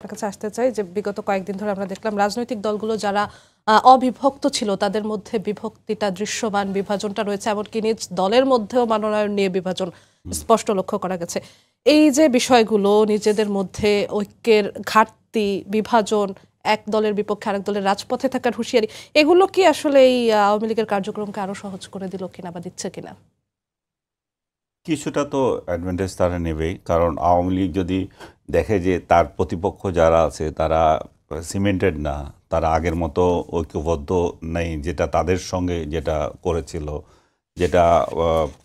আপনার কাছে আসতে চাই যে বিগত কয়েকদিন ধরে আমরা দেখলাম রাজনৈতিক দলগুলো যারা অবিভক্ত ছিল তাদের মধ্যে বিভক্তিটা দৃশ্যমান, বিভাজনটা রয়েছে, এমনকি নিজ দলের মধ্যেও মনোনয়ন নিয়ে বিভাজন স্পষ্ট লক্ষ্য করা গেছে। এই যে বিষয়গুলো, নিজেদের মধ্যে ঐক্যের ঘাটতি, বিভাজন, এক দলের বিপক্ষে আরেক দলের রাজপথে থাকার হুঁশিয়ারি, এগুলো কি আসলে এই আওয়ামী লীগের কার্যক্রমকে আরো সহজ করে দিল কিনা বা দিচ্ছে কিনা? কিছুটা তো অ্যাডভান্টেজ তারা নেবেই, কারণ আওয়ামী লীগ যদি দেখে যে তার প্রতিপক্ষ যারা আছে তারা সিমেন্টেড না, তারা আগের মতো ঐক্যবদ্ধ নেই, যেটা তাদের সঙ্গে যেটা করেছিল, যেটা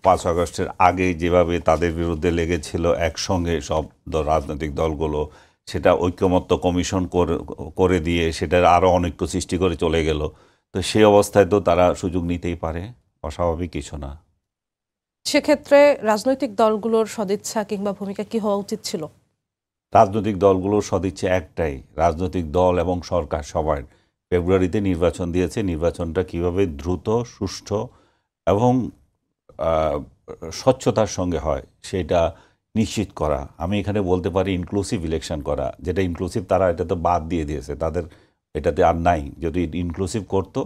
5 আগস্টের আগে যেভাবে তাদের বিরুদ্ধে লেগেছিল একসঙ্গে সব রাজনৈতিক দলগুলো, সেটা ঐক্যমত্য কমিশন করে দিয়ে সেটার আরও অনৈক্য সৃষ্টি করে চলে গেল। তো সেই অবস্থায় তো তারা সুযোগ নিতেই পারে, অস্বাভাবিক কিছু না। সেক্ষেত্রে রাজনৈতিক দলগুলোর সদিচ্ছা কিংবা ভূমিকা কি হওয়া উচিত ছিল? রাজনৈতিক দলগুলোর সদিচ্ছা একটাই, রাজনৈতিক দল এবং সরকার সবাই ফেব্রুয়ারিতে নির্বাচন দিয়েছে, নির্বাচনটা কিভাবে দ্রুত, সুষ্ঠু এবং স্বচ্ছতার সঙ্গে হয় সেটা নিশ্চিত করা। আমি এখানে বলতে পারি ইনক্লুসিভ ইলেকশন করা, যেটা ইনক্লুসিভ তারা এটা তো বাদ দিয়ে দিয়েছে, তাদের এটাতে আর নাই। যদি ইনক্লুসিভ করতো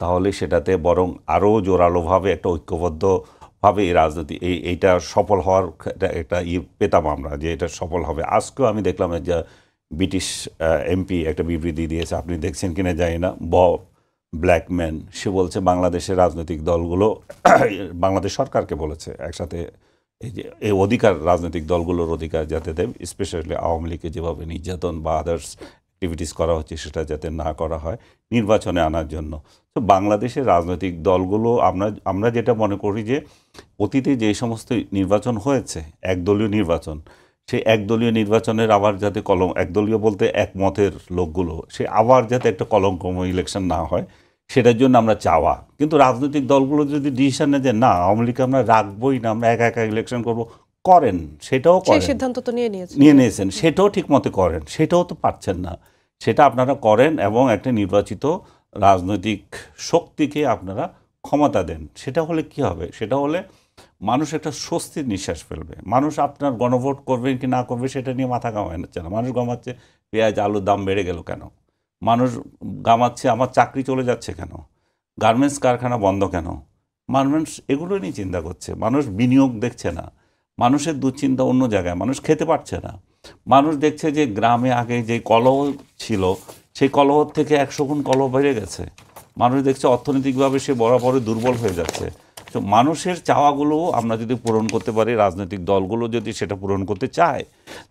তাহলে সেটাতে বরং আরও জোরালোভাবে একটা ঐক্যবদ্ধভাবে এই রাজনীতি এইটা সফল হওয়ার একটা পেতাম আমরা, যে এটা সফল হবে। আজকেও আমি দেখলাম যে ব্রিটিশ এমপি একটা বিবৃতি দিয়েছে, আপনি দেখছেন কিনা জানি না, ব্ল্যাকম্যান, সে বলছে বাংলাদেশের রাজনৈতিক দলগুলো বাংলাদেশ সরকারকে বলেছে একসাথে এই যে এই অধিকার, রাজনৈতিক দলগুলোর অধিকার যাতে দেয়, স্পেশালি আওয়ামী লীগকে যেভাবে নির্যাতন বা আদার্স অ্যাক্টিভিটিস করা হচ্ছে সেটা যাতে না করা হয়, নির্বাচনে আনার জন্য। তো বাংলাদেশের রাজনৈতিক দলগুলো আমরা যেটা মনে করি যে অতীতে যে সমস্ত নির্বাচন হয়েছে একদলীয় নির্বাচন, সেই একদলীয় নির্বাচনের আবার যাতে একদলীয় বলতে একমতের লোকগুলো, সে আবার যাতে একটা কলঙ্কময় ইলেকশন না হয় সেটার জন্য আমরা চাওয়া। কিন্তু রাজনৈতিক দলগুলো যদি ডিসিশন নেয় যে না আওয়ামী লীগকে আমরা রাখবোই না, আমরা একা একা ইলেকশন করব, করেন, সেটাও সেই করেন, সিদ্ধান্ত তো নিয়ে নিয়েছেন, সেটাও ঠিক মতো করেন, সেটাও তো পারছেন না, সেটা আপনারা করেন এবং একটা নির্বাচিত রাজনৈতিক শক্তিকে আপনারা ক্ষমতা দেন। সেটা হলে কি হবে? সেটা হলে মানুষ একটা স্বস্তির নিঃশ্বাস ফেলবে। মানুষ আপনার গণভোট করবেন কি না করবে সেটা নিয়ে মাথা ঘামাচ্ছে না। মানুষ ঘামাচ্ছে পেঁয়াজ আলুর দাম বেড়ে গেল কেন, মানুষ ঘামাচ্ছে আমার চাকরি চলে যাচ্ছে কেন, গার্মেন্টস কারখানা বন্ধ কেন, মানুষ এগুলো নিয়ে চিন্তা করছে। মানুষ বিনিয়োগ দেখছে না, মানুষের দুশ্চিন্তা অন্য জায়গায়, মানুষ খেতে পারছে না। মানুষ দেখছে যে গ্রামে আগে যে কলহ ছিল সেই কলহ থেকে 100 গুণ কলহ বেড়ে গেছে। মানুষ দেখছে অর্থনৈতিকভাবে সে বরাবর দুর্বল হয়ে যাচ্ছে। তো মানুষের চাওয়াগুলো আমরা যদি পূরণ করতে পারি, রাজনৈতিক দলগুলো যদি সেটা পূরণ করতে চায়,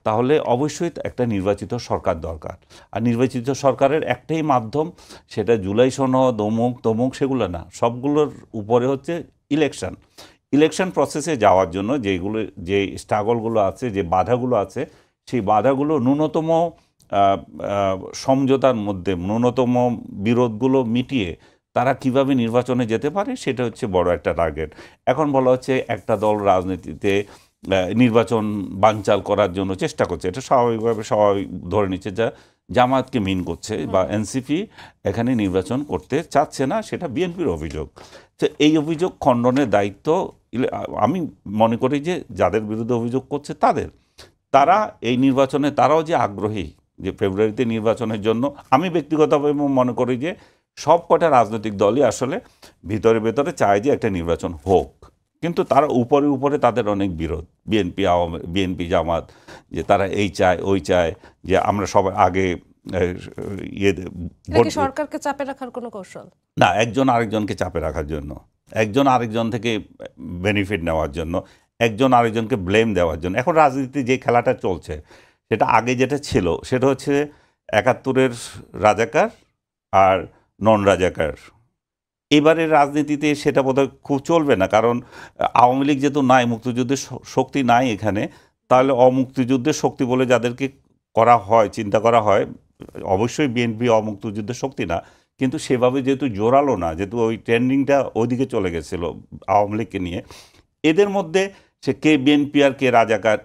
তাহলে অবশ্যই একটা নির্বাচিত সরকার দরকার। আর নির্বাচিত সরকারের একটাই মাধ্যম, সেটা জুলাই সনদ অমুক তমুক সেগুলো না, সবগুলোর উপরে হচ্ছে ইলেকশন। ইলেকশন প্রসেসে যাওয়ার জন্য যে স্ট্রাগলগুলো আছে, যে বাধাগুলো আছে, সেই বাধাগুলো ন্যূনতম সমঝোতার মধ্যে, ন্যূনতম বিরোধগুলো মিটিয়ে তারা কিভাবে নির্বাচনে যেতে পারে সেটা হচ্ছে বড় একটা টার্গেট। এখন বলা হচ্ছে একটা দল রাজনীতিতে নির্বাচন বানচাল করার জন্য চেষ্টা করছে, এটা স্বাভাবিকভাবে সবাই ধরে নিচ্ছে, যা জামায়াতকে মিন করছে বা এনসিপি এখানে নির্বাচন করতে চাচ্ছে না, সেটা বিএনপির অভিযোগ। তো এই অভিযোগ খণ্ডনের দায়িত্ব আমি মনে করি যে যাদের বিরুদ্ধে অভিযোগ করছে তারা এই নির্বাচনে তারাও যে আগ্রহী যে ফেব্রুয়ারিতে নির্বাচনের জন্য, আমি ব্যক্তিগতভাবে মনে করি যে সব কটা রাজনৈতিক দলই আসলে ভিতরে ভেতরে চায় যে একটা নির্বাচন হোক, কিন্তু তারা উপরে উপরে তাদের অনেক বিরোধ, বিএনপি জামাত, যে তারা এই চায় ওই চায়, যে আমরা সবাই আগে সরকারকে চাপে রাখার কোনো কৌশল না, একজন আরেকজনকে চাপে রাখার জন্য, একজন আরেকজন থেকে বেনিফিট নেওয়ার জন্য, একজন আরেকজনকে ব্লেম দেওয়ার জন্য। এখন রাজনীতিতে যে খেলাটা চলছে সেটা আগে যেটা ছিল সেটা হচ্ছে 71-এর রাজাকার আর নন রাজাকার। এবারের রাজনীতিতে সেটা বোধহয় খুব চলবে না, কারণ আওয়ামী লীগ যেহেতু নাই, মুক্তিযুদ্ধের শক্তি নাই এখানে, তাহলে অমুক্তিযুদ্ধের শক্তি বলে যাদেরকে করা হয়, চিন্তা করা হয়, অবশ্যই বিএনপি অমুক্তিযুদ্ধের শক্তি না, কিন্তু সেভাবে যেহেতু জোরালো না, যেহেতু ওই ট্রেন্ডিংটা ওইদিকে চলে গেছিলো আওয়ামী লীগকে নিয়ে, এদের মধ্যে সে কে বিএনপি আর কে রাজাকার,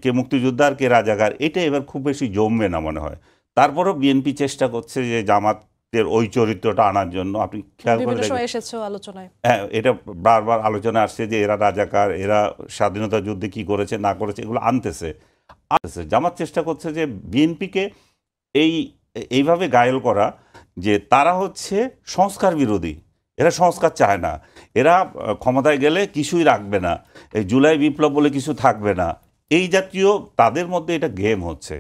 কে মুক্তিযোদ্ধা আর কে রাজাকার, এটা এবার খুব বেশি জমবে না মনে হয়। তারপরও বিএনপি চেষ্টা করছে যে জামাতের ওই চরিত্রটা আনার জন্য। আপনি খেয়াল করে আলোচনায়, হ্যাঁ, এটা বারবার আলোচনা আসছে যে এরা রাজাকার, এরা স্বাধীনতা যুদ্ধে কি করেছে না করেছে এগুলো আনতেছে। জামাত চেষ্টা করছে যে বিএনপিকে এইভাবে ঘায়েল করা যে তারা হচ্ছে সংস্কার বিরোধী, এরা সংস্কার চায় না, এরা ক্ষমতায় গেলে কিছুই রাখবে না, এই জুলাই বিপ্লব বলে কিছু থাকবে না, এই জাতীয় তাদের মধ্যে এটা গেম হচ্ছে।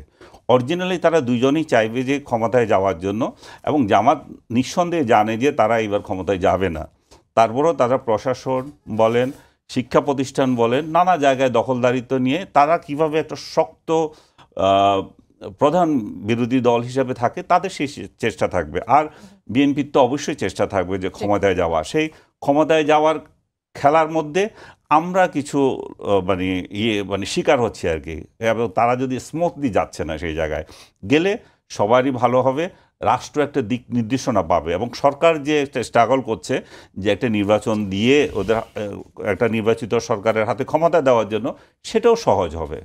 অরিজিনালি তারা দুজনেই চাইবে যে ক্ষমতায় যাওয়ার জন্য, এবং জামাত নিঃসন্দেহে জানে যে তারা এবার ক্ষমতায় যাবে না। তারপরেও তারা প্রশাসন বলেন, শিক্ষা প্রতিষ্ঠান বলেন, নানা জায়গায় দখলদারিত্ব নিয়ে তারা কিভাবে একটা শক্ত প্রধান বিরোধী দল হিসেবে থাকে, তাদের সেই চেষ্টা থাকবে। আর বিএনপির তো অবশ্যই চেষ্টা থাকবে যে ক্ষমতায় যাওয়া। সেই ক্ষমতায় যাওয়ার খেলার মধ্যে আমরা কিছু শিকার হচ্ছে আর কি। এবং তারা যদি স্মুথলি যাচ্ছে না, সেই জায়গায় গেলে সবারই ভালো হবে, রাষ্ট্র একটা দিক নির্দেশনা পাবে, এবং সরকার যে একটা স্ট্রাগল করছে যে একটা নির্বাচন দিয়ে ওদের একটা নির্বাচিত সরকারের হাতে ক্ষমতা দেওয়ার জন্য, সেটাও সহজ হবে।